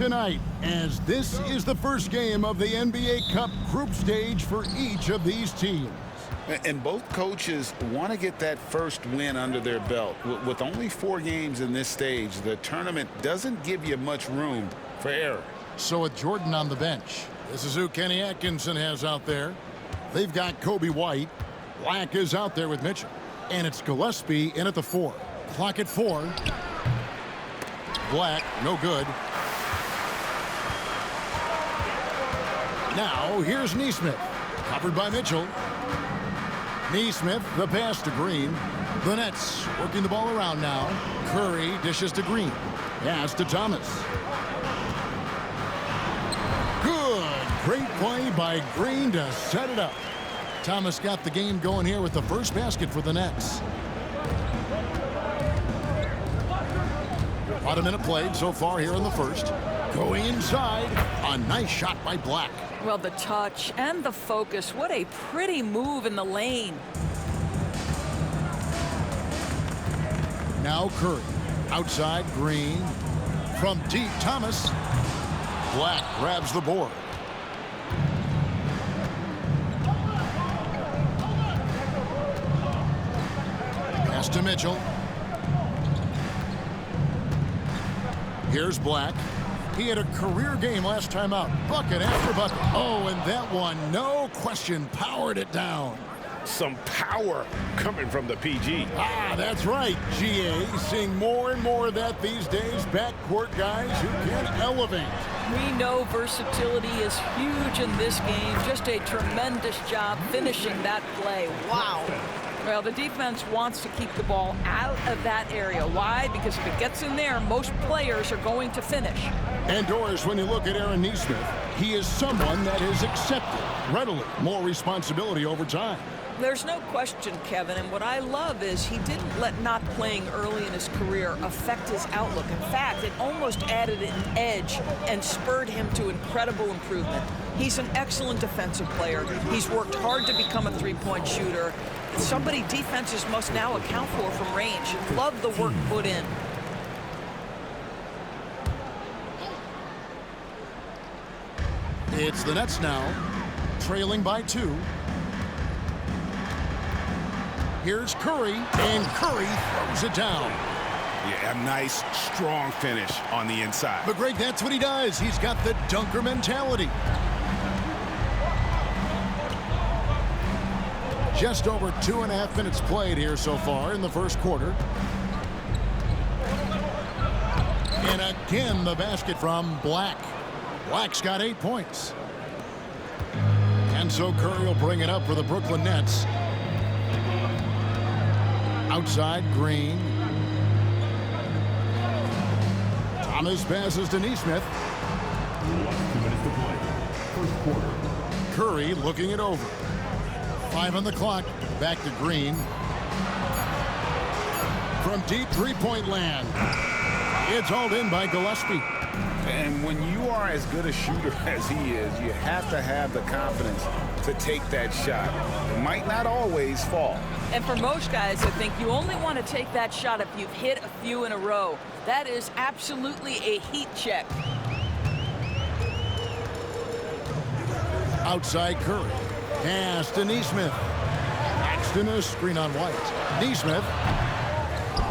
tonight, as this is the first game of the NBA Cup group stage for each of these teams. And both coaches want to get that first win under their belt. With only 4 games in this stage, the tournament doesn't give you much room for error. So with Jordan on the bench, this is who Kenny Atkinson has out there. They've got Kobe White. Black is out there with Mitchell. And it's Gillespie in at the 4. Clock at 4. Black, no good. Now, here's Nesmith. Covered by Mitchell. Nesmith, the pass to Green. The Nets working the ball around now. Curry dishes to Green. Pass to Thomas. Good. Great play by Green to set it up. Thomas got the game going here with the first basket for the Nets. About a minute played so far here in the first. Going inside. A nice shot by Black. Well, the touch and the focus. What a pretty move in the lane. Now Curry. Outside, Green. From deep, Thomas. Black grabs the board. Pass to Mitchell. Here's Black. He had a career game last time out. Bucket after bucket. Oh, and that one, no question, powered it down. Some power coming from the PG. Ah, that's right, GA. Seeing more and more of that these days. Backcourt guys who can elevate. We know versatility is huge in this game. Just a tremendous job finishing that play. Wow. Well, the defense wants to keep the ball out of that area. Why? Because if it gets in there, most players are going to finish. And Doris, when you look at Aaron Nesmith, he is someone that has accepted readily more responsibility over time. There's no question, Kevin, and what I love is he didn't let not playing early in his career affect his outlook. In fact, it almost added an edge and spurred him to incredible improvement. He's an excellent defensive player. He's worked hard to become a three-point shooter. Somebody defenses must now account for from range. Love the work put in. It's the Nets now, trailing by 2. Here's Curry, and Curry throws it down. Yeah, a nice, strong finish on the inside. But Greg, that's what he does. He's got the dunker mentality. Just over 2.5 minutes played here so far in the first quarter. And again, the basket from Black. Black's got 8 points. And so Curry will bring it up for the Brooklyn Nets. Outside, Green. Thomas passes to Nesmith. 2 minutes to play. First quarter. Curry looking it over. 5 on the clock. Back to Green. From deep three-point land. It's hauled in by Gillespie. And when you are as good a shooter as he is, you have to have the confidence to take that shot. It might not always fall. And for most guys, I think you only want to take that shot if you've hit a few in a row. That is absolutely a heat check. Outside Curry. Pass to Nesmith. Paxton a screen on White. Nesmith.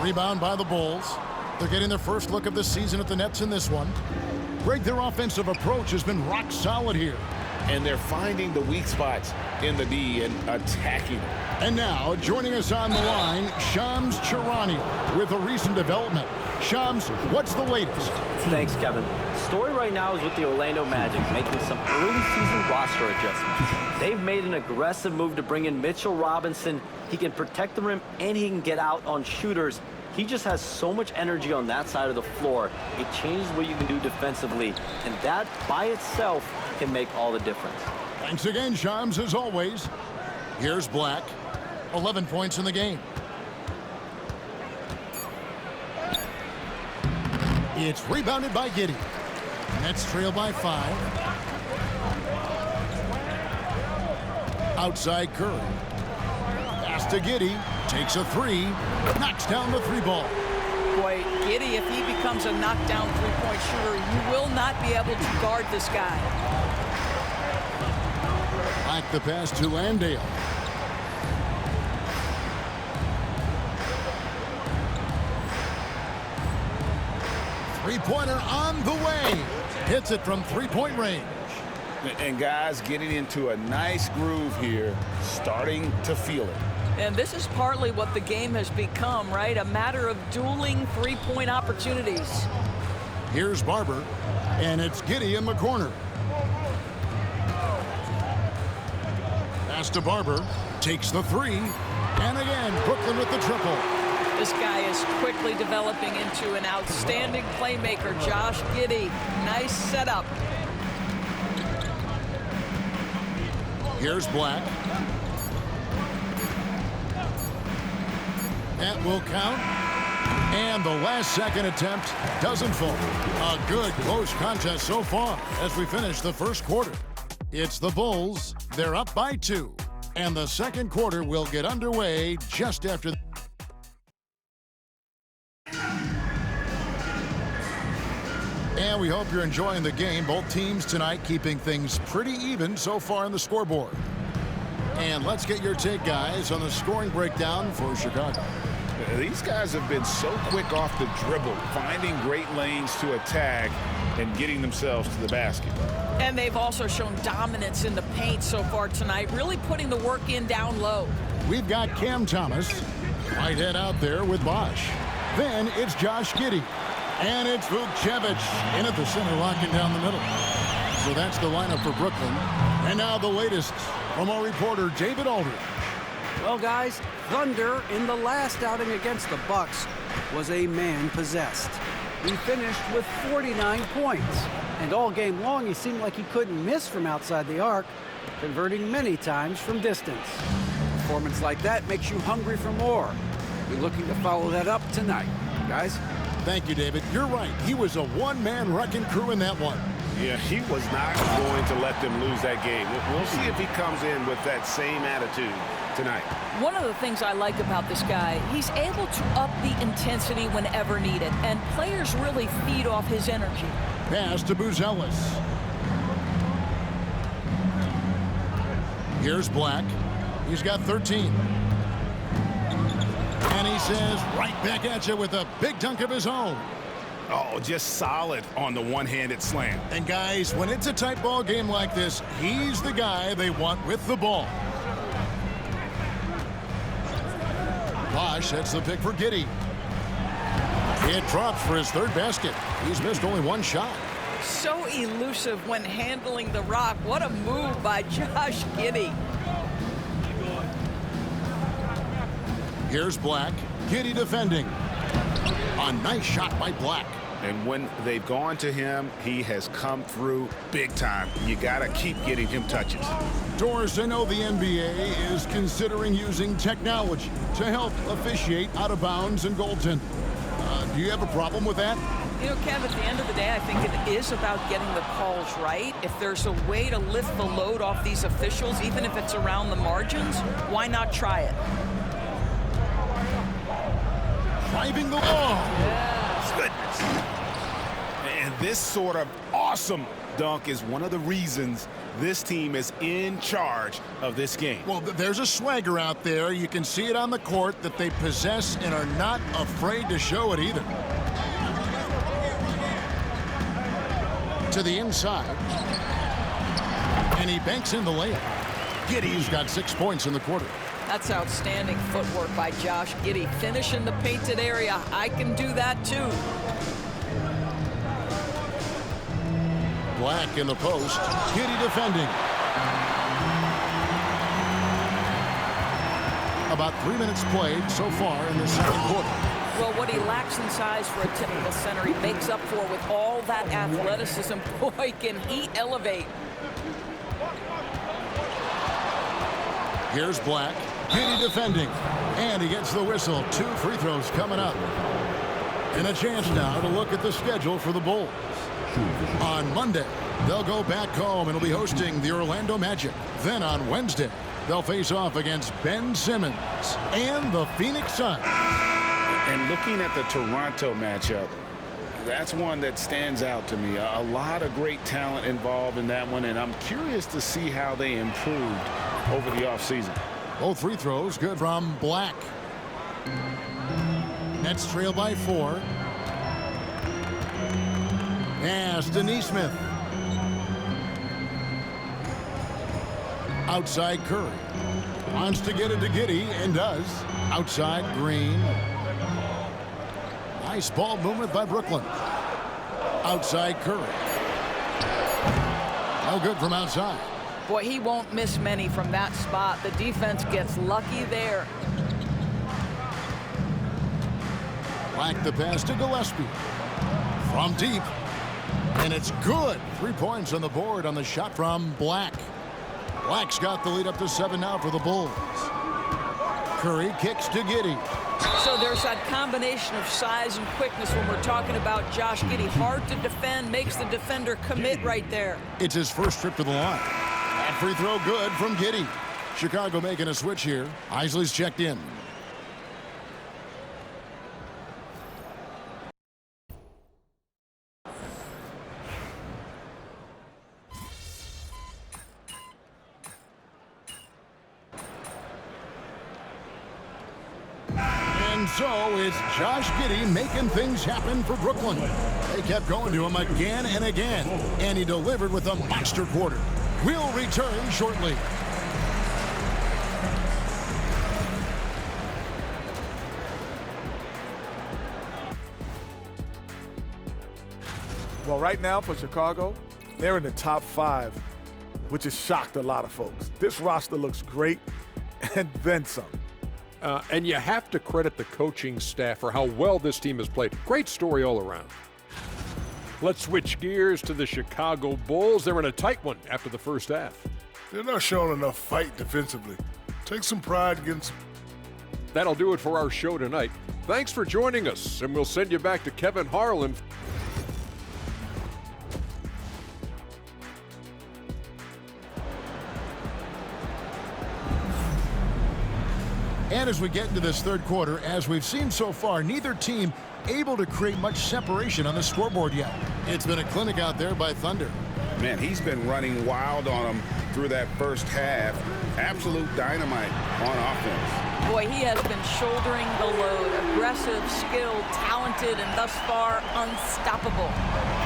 Rebound by the Bulls. They're getting their first look of the season at the Nets in this one. Greg, their offensive approach has been rock solid here. And they're finding the weak spots in the D and attacking them. And now, joining us on the line, Shams Charania with a recent development. Shams, what's the latest? Thanks, Kevin. The story right now is with the Orlando Magic making some early season roster adjustments. They've made an aggressive move to bring in Mitchell Robinson. He can protect the rim and he can get out on shooters. He just has so much energy on that side of the floor. It changes what you can do defensively, and that by itself can make all the difference. Thanks again, Shams, as always. Here's Black. 11 points in the game. It's rebounded by Giddey. Nets trail by 5. Outside Curry. Pass to Giddey. Takes a 3. Knocks down the 3 ball. Boy, Giddey, if he becomes a knockdown three-point shooter, you will not be able to guard this guy. Back the pass to Landale. Three-pointer on the way. Hits it from three-point range. And guys getting into a nice groove here, starting to feel it. And this is partly what the game has become, right? A matter of dueling three-point opportunities. Here's Barber, and it's Giddey in the corner. Pass to Barber, takes the three, and again, Brooklyn with the triple. This guy is quickly developing into an outstanding playmaker, Josh Giddey. Nice setup. Here's Black. That will count. And the last second attempt doesn't fall. A good close contest so far as we finish the first quarter. It's the Bulls. They're up by 2. And the second quarter will get underway just after. And we hope you're enjoying the game. Both teams tonight keeping things pretty even so far on the scoreboard. And let's get your take, guys, on the scoring breakdown for Chicago. These guys have been so quick off the dribble, finding great lanes to attack and getting themselves to the basket. And they've also shown dominance in the paint so far tonight, really putting the work in down low. We've got Cam Thomas, Whitehead out there with Bosch. Then it's Josh Giddey. And it's Vukcevic in at the center, locking down the middle. So that's the lineup for Brooklyn. And now the latest from our reporter, David Aldridge. Well, guys, Thunder in the last outing against the Bucks was a man possessed. He finished with 49 points. And all game long, he seemed like he couldn't miss from outside the arc, converting many times from distance. A performance like that makes you hungry for more. We're looking to follow that up tonight, guys. Thank you, David. You're right. He was a one-man wrecking crew in that one. Yeah, he was not going to let them lose that game. We'll see if he comes in with that same attitude tonight. One of the things I like about this guy, he's able to up the intensity whenever needed, and players really feed off his energy. Pass to Buzelis. Here's Black. He's got 13. And he says, right back at you with a big dunk of his own. Oh, just solid on the one-handed slam. And guys, when it's a tight ball game like this, he's the guy they want with the ball. Bosch, that's the pick for Giddey. It drops for his third basket. He's missed only one shot. So elusive when handling the rock. What a move by Josh Giddey. Here's Black. Giddey defending. A nice shot by Black. And when they've gone to him, he has come through big time. You got to keep getting him touches. Doris, I know the NBA is considering using technology to help officiate out of bounds and goaltending. Do you have a problem with that? You know, Kev, at the end of the day, I think it is about getting the calls right. If there's a way to lift the load off these officials, even if it's around the margins, why not try it? Driving the ball. Yeah. Goodness. And this sort of awesome dunk is one of the reasons this team is in charge of this game. Well, there's a swagger out there. You can see it on the court that they possess and are not afraid to show it either. To the inside. And he banks in the layup. Giddey's got 6 points in the quarter. That's outstanding footwork by Josh Giddey. Finish in the painted area. I can do that too. Black in the post. Giddey defending. About 3 minutes played so far in the second quarter. Well, what he lacks in size for a typical center, he makes up for with all that athleticism. Boy, can he elevate. Here's Black. Giddey defending. And he gets the whistle. 2 free throws coming up. And a chance now to look at the schedule for the Bulls. On Monday, they'll go back home and will be hosting the Orlando Magic. Then on Wednesday, they'll face off against Ben Simmons and the Phoenix Suns. And looking at the Toronto matchup, that's one that stands out to me. A lot of great talent involved in that one, and I'm curious to see how they improved over the offseason. Both free throws good from Black. Nets trail by 4. Pass to Neesmith. Outside Curry. Wants to get it to Giddey and does. Outside Green. Nice ball movement by Brooklyn. Outside Curry. No good from outside. Boy, he won't miss many from that spot. The defense gets lucky there. Black the pass to Gillespie. From deep. And it's good. 3 points on the board on the shot from Black. Black's got the lead up to 7 now for the Bulls. Curry kicks to Giddey. So there's that combination of size and quickness when we're talking about Josh Giddey. Hard to defend, makes the defender commit right there. It's his first trip to the line. That free throw good from Giddey. Chicago making a switch here. Isley's checked in. And so it's Josh Giddey making things happen for Brooklyn. They kept going to him again and again, and he delivered with a monster quarter. We'll return shortly. Well, right now for Chicago, they're in the top 5, which has shocked a lot of folks. This roster looks great, and then some. And you have to credit the coaching staff for how well this team has played. Great story all around. Let's switch gears to the Chicago Bulls. They're in a tight one after the first half. They're not showing enough fight defensively. Take some pride against. That'll do it for our show tonight. Thanks for joining us, and we'll send you back to Kevin Harlan. And as we get into this third quarter, as we've seen so far, neither team able to create much separation on the scoreboard yet. It's been a clinic out there by Thunder. Man, he's been running wild on them through that first half. Absolute dynamite on offense. Boy, he has been shouldering the load. Aggressive, skilled, talented, and thus far unstoppable.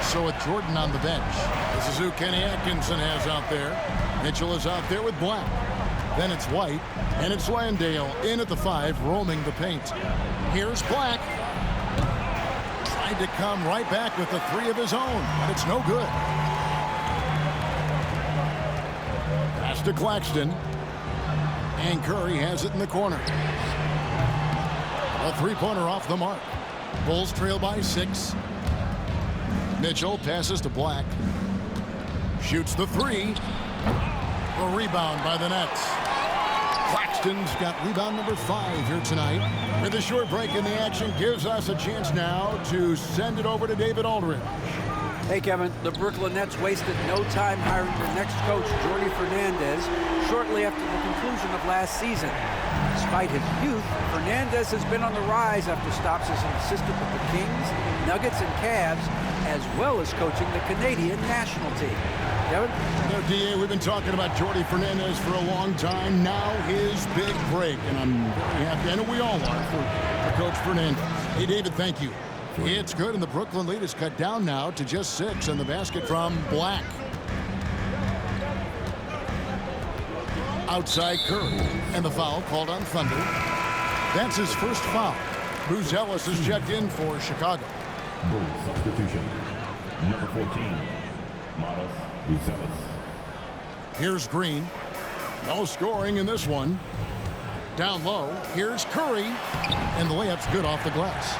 So with Jordan on the bench, this is who Kenny Atkinson has out there. Mitchell is out there with Black. Then it's White, and it's Landale in at the 5, roaming the paint. Here's Black. Tried to come right back with the 3 of his own, but it's no good. Pass to Claxton. And Curry has it in the corner. A 3-pointer off the mark. Bulls trail by 6. Mitchell passes to Black. Shoots the 3. A rebound by the Nets. Claxton's got rebound number 5 here tonight. With a short break in the action, gives us a chance now to send it over to David Aldridge. Hey, Kevin, the Brooklyn Nets wasted no time hiring their next coach, Jordi Fernandez, shortly after the conclusion of last season. Despite his youth, Fernandez has been on the rise after stops as an assistant with the Kings, Nuggets, and Cavs, as well as coaching the Canadian national team. Kevin? You know, DA, we've been talking about Jordi Fernandez for a long time. Now his big break, and I'm very happy, I know we all are, for Coach Fernandez. Hey, David, thank you. It's good, and the Brooklyn lead is cut down now to just 6, and the basket from Black. Outside Curry, and the foul called on Thunder. That's his first foul. Bruce Ellis is checked in for Chicago. Bulls substitution. Number 14, Miles Buzelis. Here's Green. No scoring in this one. Down low, here's Curry, and the layup's good off the glass.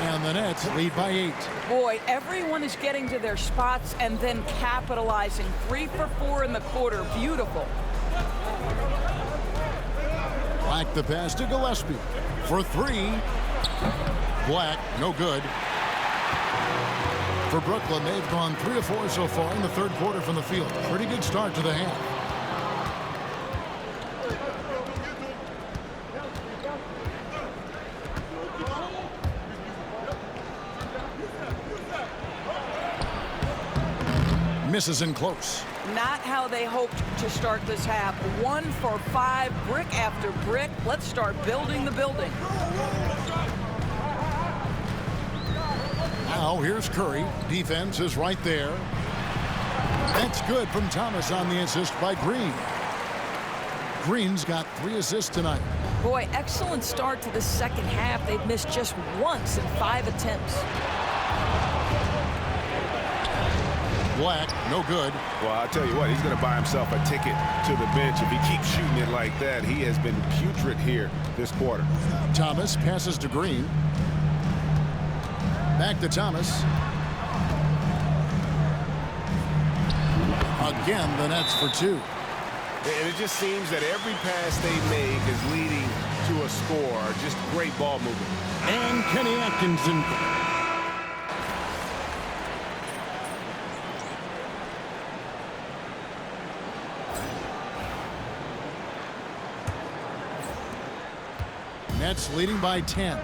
And the Nets lead by 8. Boy, everyone is getting to their spots and then capitalizing. 3 for 4 in the quarter. Beautiful. Black the pass to Gillespie for 3. Black, no good. For Brooklyn, they've gone 3 of 4 so far in the third quarter from the field. Pretty good start to the half. Misses in close. Not how they hoped to start this half. 1 for 5, brick after brick. Let's start building the building. Now here's Curry. Defense is right there. That's good from Thomas on the assist by Green. Green's got 3 assists tonight. Boy, excellent start to the second half. They've missed just once in 5 attempts. Black, no good. Well, I'll tell you what, he's going to buy himself a ticket to the bench. If he keeps shooting it like that, he has been putrid here this quarter. Thomas passes to Green. Back to Thomas. Again, the Nets for 2. And it just seems that every pass they make is leading to a score. Just great ball movement. And Kenny Atkinson. Nets leading by 10.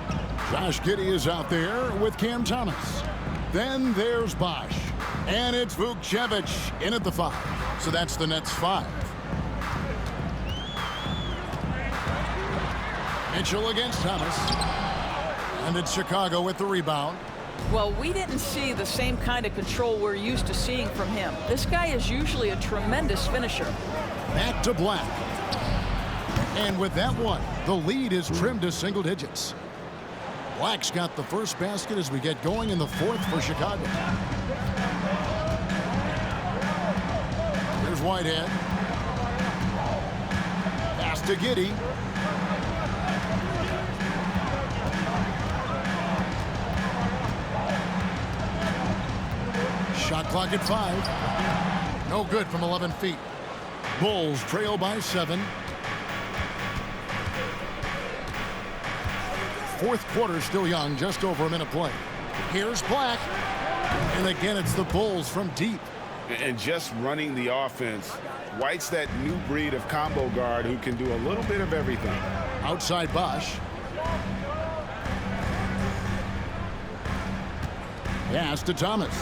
Josh Giddey is out there with Cam Thomas. Then there's Bosch. And it's Vukcevic in at the 5. So that's the Nets 5. Mitchell against Thomas. And it's Chicago with the rebound. Well, we didn't see the same kind of control we're used to seeing from him. This guy is usually a tremendous finisher. Back to Black. And with that one, the lead is trimmed to single digits. Black's got the first basket as we get going in the 4th for Chicago. Here's Whitehead. Pass to Giddey. Shot clock at 5. No good from 11 feet. Bulls trail by 7. 4th quarter still young, just over a minute play. Here's Black. And again, it's the Bulls from deep. And just running the offense, White's that new breed of combo guard who can do a little bit of everything. Outside Bosch. Pass to Thomas.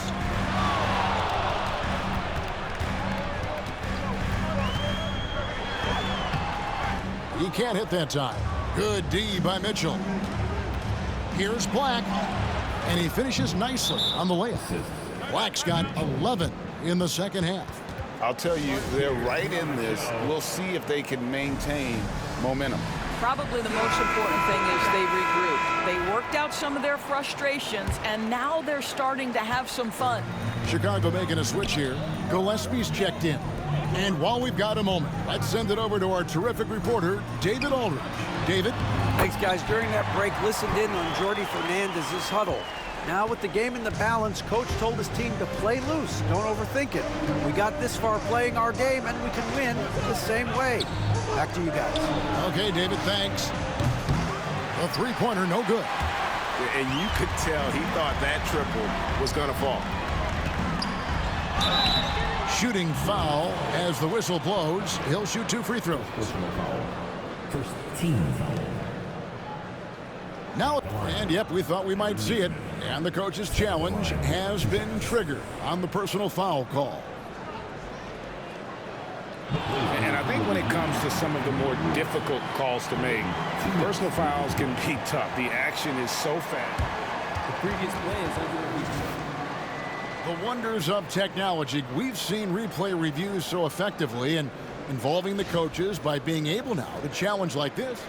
He can't hit that time. Good D by Mitchell. Here's Black. And he finishes nicely on the layup. Black's got 11 in the second half. I'll tell you, they're right in this. We'll see if they can maintain momentum. Probably the most important thing is they regrouped. They worked out some of their frustrations, and now they're starting to have some fun. Chicago making a switch here. Gillespie's checked in. And while we've got a moment, let's send it over to our terrific reporter, David Aldridge. David? Thanks, guys. During that break, listened in on Jordi Fernandez's huddle. Now with the game in the balance, coach told his team to play loose. Don't overthink it. We got this far playing our game, and we can win the same way. Back to you guys. Okay, David, thanks. The three-pointer, no good. And you could tell he thought that triple was going to fall. Shooting foul as the whistle blows. He'll shoot 2 free throws. First team foul. Now, and yep, we thought we might see it. And the coach's challenge has been triggered on the personal foul call. And I think when it comes to some of the more difficult calls to make, personal fouls can be tough. The action is so fast. The previous play is under the reach. The wonders of technology. We've seen replay reviews so effectively and involving the coaches by being able now to challenge like this.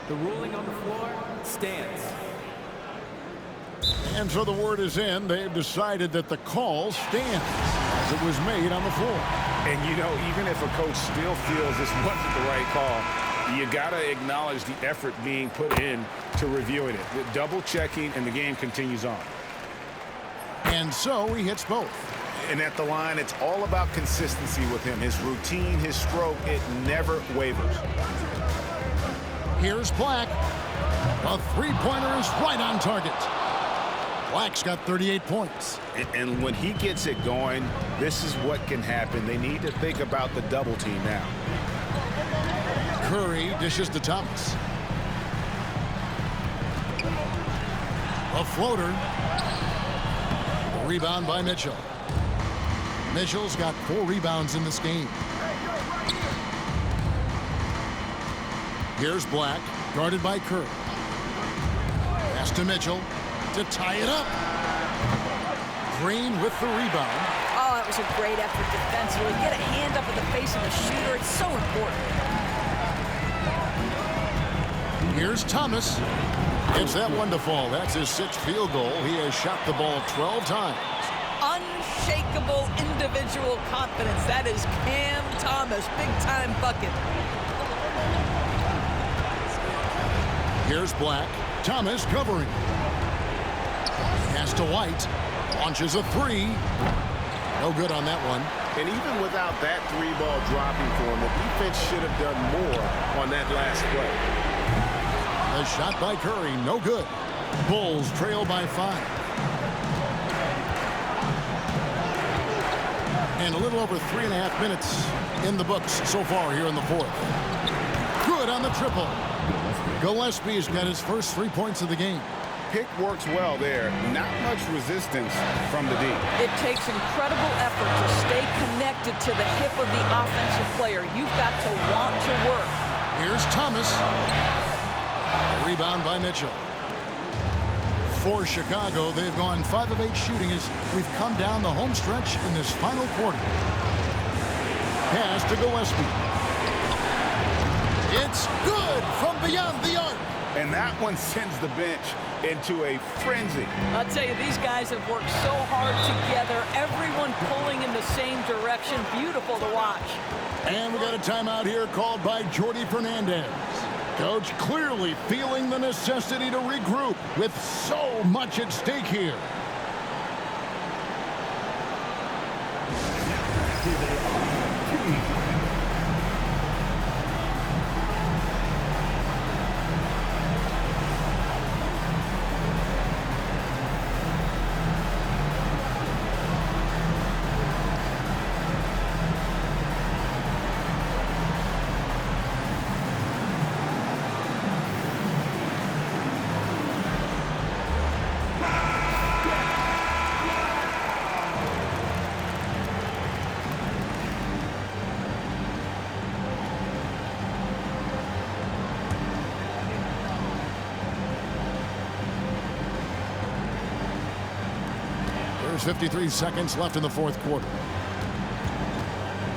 The ruling on the floor stands. And so the word is in. They've decided that the call stands as it was made on the floor. And, you know, even if a coach still feels this wasn't the right call, you got to acknowledge the effort being put in to reviewing it. The double checking, and the game continues on. And so he hits both. And at the line, it's all about consistency with him. His routine, his stroke, it never wavers. Here's Black. A three-pointer is right on target. Black's got 38 points. And when he gets it going, this is what can happen. They need to think about the double team now. Curry dishes to Thomas. A floater. The Rebound by Mitchell. Mitchell's got 4 rebounds in this game. Here's Black, guarded by Kerr. Pass to Mitchell to tie it up. Green with the rebound. Oh, that was a great effort defensively. Get a hand up in the face of the shooter. It's so important. Here's Thomas. Gets that one to fall. That's his 6th field goal. He has shot the ball 12 times. Unshakable individual confidence. That is Cam Thomas. Big-time bucket. Here's Black. Thomas covering. Pass to White. Launches a 3. No good on that one. And even without that 3-ball dropping for him, the defense should have done more on that last play. A shot by Curry, no good. Bulls trail by 5. And a little over 3.5 minutes in the books so far here in the 4th. Good on the triple. Gillespie's got his first 3 points of the game. Pick works well there. Not much resistance from the D. It takes incredible effort to stay connected to the hip of the offensive player. You've got to want to work. Here's Thomas. A rebound by Mitchell. For Chicago, they've gone 5 of 8 shooting as we've come down the home stretch in this final quarter. Pass to Gillespie. It's good from beyond the arc. And that one sends the bench into a frenzy. I'll tell you, these guys have worked so hard together. Everyone pulling in the same direction. Beautiful to watch. And we got a timeout here called by Jordi Fernandez. Coach clearly feeling the necessity to regroup with so much at stake here. There's 53 seconds left in the 4th quarter.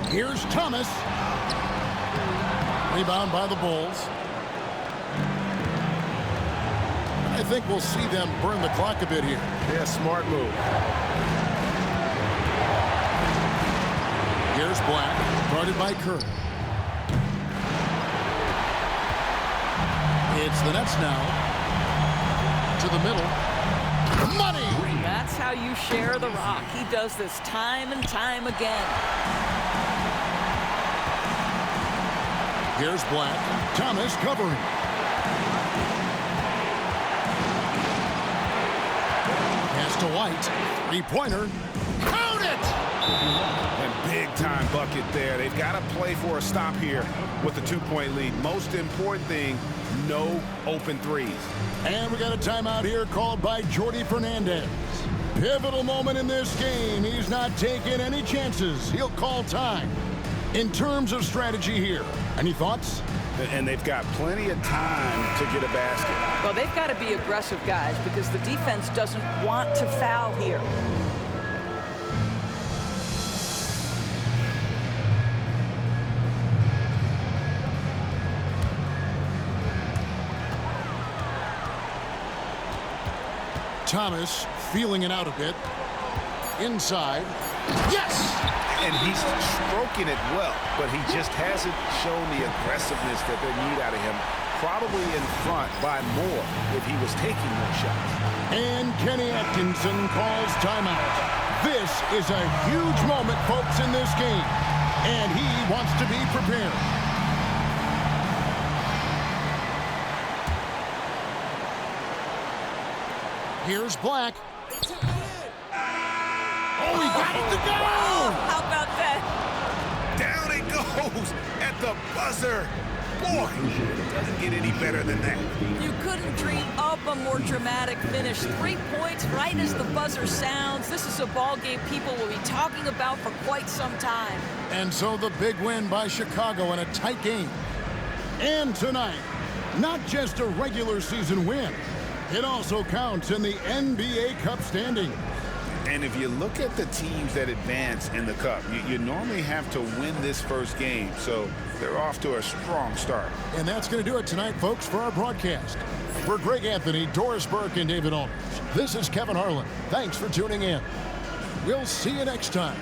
Here's Thomas. Rebound by the Bulls. I think we'll see them burn the clock a bit here. Yeah, smart move. Here's Black, guarded by Kerr. It's the Nets now. To the middle. Money! That's how you share the rock. He does this time and time again. Here's Black. Thomas covering. Pass to White. 3-pointer. Count it! And big-time bucket there. They've got to play for a stop here with the 2-point lead. Most important thing, no open threes. And we got a timeout here called by Jordi Fernandez. Pivotal moment in this game. He's not taking any chances. He'll call time. In terms of strategy here, any thoughts? And they've got plenty of time to get a basket. Well, they've got to be aggressive, guys, because the defense doesn't want to foul here. Thomas feeling it out a bit. Inside. Yes! And he's stroking it well, but he just hasn't shown the aggressiveness that they need out of him. Probably in front by more if he was taking more shots. And Kenny Atkinson calls timeout. This is a huge moment, folks, in this game. And he wants to be prepared. Here's Black. Oh, he got it to go! Wow, how about that? Down it goes at the buzzer. Boy, doesn't get any better than that. You couldn't dream up a more dramatic finish. 3 points right as the buzzer sounds. This is a ball game people will be talking about for quite some time. And so the big win by Chicago in a tight game. And tonight, not just a regular season win, it also counts in the NBA Cup standing. And if you look at the teams that advance in the Cup, you normally have to win this first game, so they're off to a strong start. And that's going to do it tonight, folks, for our broadcast. For Greg Anthony, Doris Burke, and David Aldridge, this is Kevin Harlan. Thanks for tuning in. We'll see you next time.